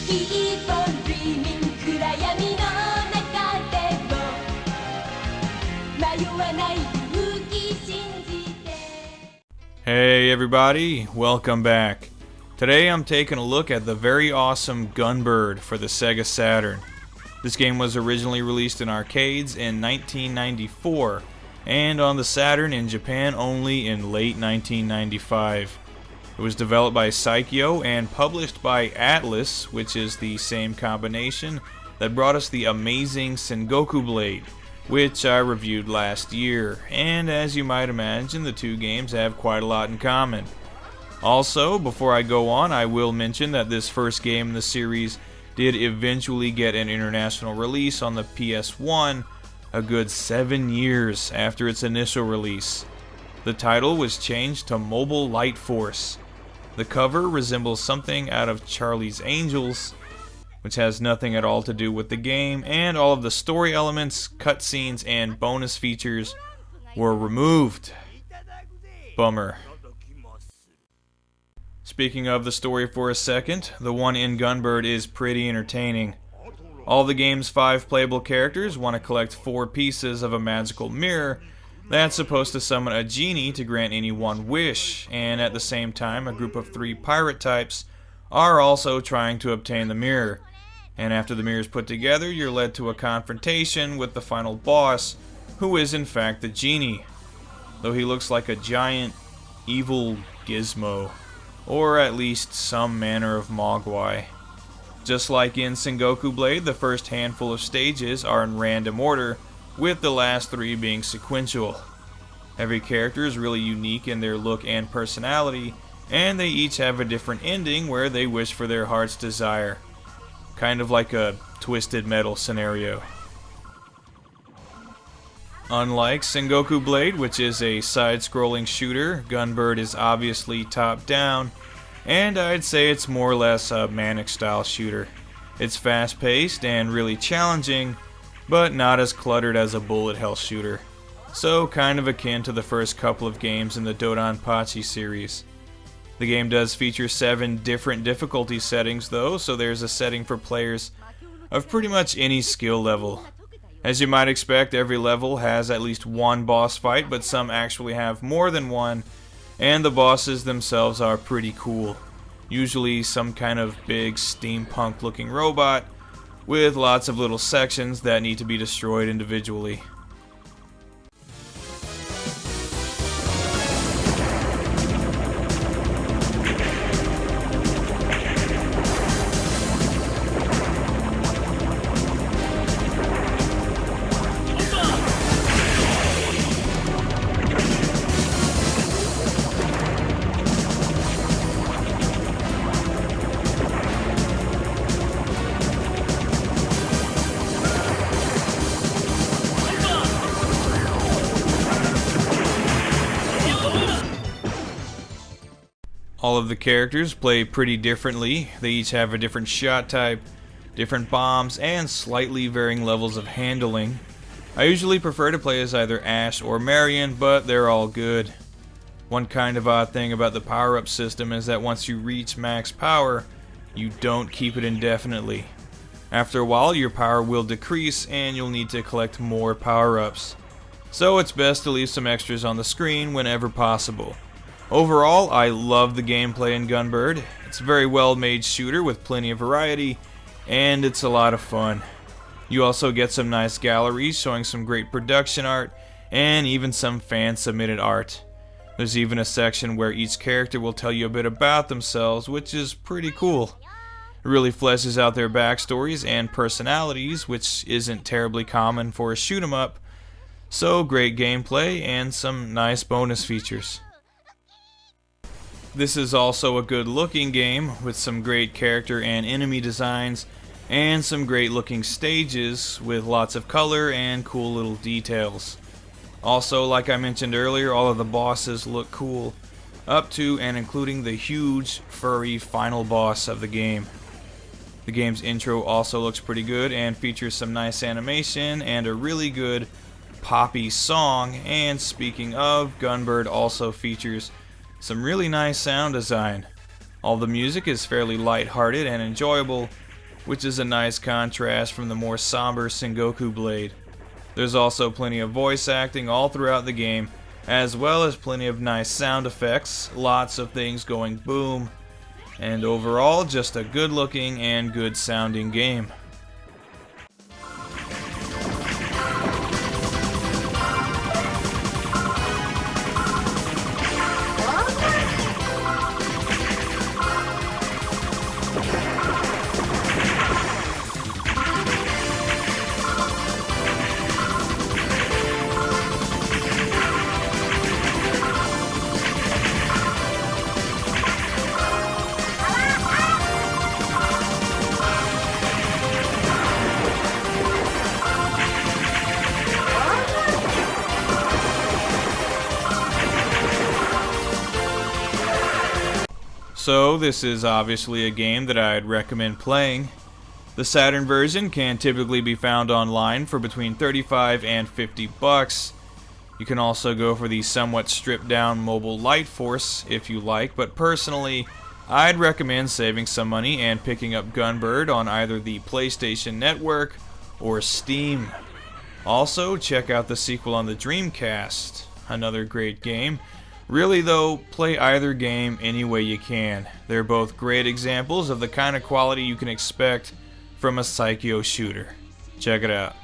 Keep on dreaming 暗闇の中でも迷わない勇気信じて Hey everybody, welcome back. Today I'm taking a look at the very awesome GunBird for the Sega Saturn. This game was originally released in arcades in 1994 and on the Saturn in Japan only in late 1995. It was developed by Saikyo and published by Atlus, which is the same combination that brought us the amazing Sengoku Blade, which I reviewed last year, and as you might imagine, the two games have quite a lot in common. Also, before I go on, I will mention that this first game in the series did eventually get an international release on the PS1 a good 7 years after its initial release. The title was changed to Mobile Light Force. The cover resembles something out of Charlie's Angels, which has nothing at all to do with the game, and all of the story elements, cutscenes, and bonus features were removed. Bummer. Speaking of the story for a second, the one in GunBird is pretty entertaining. All the game's 5 playable characters want to collect 4 pieces of a magical mirror that's supposed to summon a genie to grant any one wish, and at the same time a group of 3 pirate types are also trying to obtain the mirror. And after the mirror is put together, you're led to a confrontation with the final boss, who is in fact the genie, though he looks like a giant, evil gizmo, or at least some manner of mogwai. Just like in Sengoku Blade, the first handful of stages are in random order, with the last 3 being sequential. Every character is really unique in their look and personality, and they each have a different ending where they wish for their heart's desire. Kind of like a Twisted Metal scenario. Unlike Sengoku Blade, which is a side-scrolling shooter, GunBird is obviously top-down, and I'd say it's more or less a Manic-style shooter. It's fast-paced and really challenging, but not as cluttered as a bullet hell shooter. So kind of akin to the first couple of games in the Dodonpachi series. The game does feature 7 different difficulty settings though, so there's a setting for players of pretty much any skill level. As you might expect, every level has at least one boss fight, but some actually have more than one, and the bosses themselves are pretty cool. Usually some kind of big steampunk looking robot with lots of little sections that need to be destroyed individually. All of the characters play pretty differently. They each have a different shot type, different bombs, and slightly varying levels of handling. I usually prefer to play as either Ash or Marion, but they're all good. One kind of odd thing about the power-up system is that once you reach max power, you don't keep it indefinitely. After a while, your power will decrease and you'll need to collect more power-ups. So it's best to leave some extras on the screen whenever possible. Overall, I love the gameplay in GunBird. It's a very well made shooter with plenty of variety, and it's a lot of fun. You also get some nice galleries showing some great production art, and even some fan submitted art. There's even a section where each character will tell you a bit about themselves, which is pretty cool. It really fleshes out their backstories and personalities, which isn't terribly common for a shoot 'em up. So great gameplay and some nice bonus features. This is also a good looking game with some great character and enemy designs and some great looking stages with lots of color and cool little details. Also, like I mentioned earlier, all of the bosses look cool, up to and including the huge furry final boss of the game. The game's intro also looks pretty good and features some nice animation and a really good poppy song, and speaking of, GunBird also features some really nice sound design. All the music is fairly light-hearted and enjoyable, which is a nice contrast from the more somber Sengoku blade. There's also plenty of voice acting all throughout the game, as well as plenty of nice sound effects, lots of things going boom, and overall just a good looking and good sounding game. So this is obviously a game that I'd recommend playing. The Saturn version can typically be found online for between $35 and $50. You can also go for the somewhat stripped down mobile Light Force if you like, but personally I'd recommend saving some money and picking up GunBird on either the PlayStation Network or Steam. Also, check out the sequel on the Dreamcast, another great game. Really though, play either game any way you can. They're both great examples of the kind of quality you can expect from a Psycho shooter. Check it out.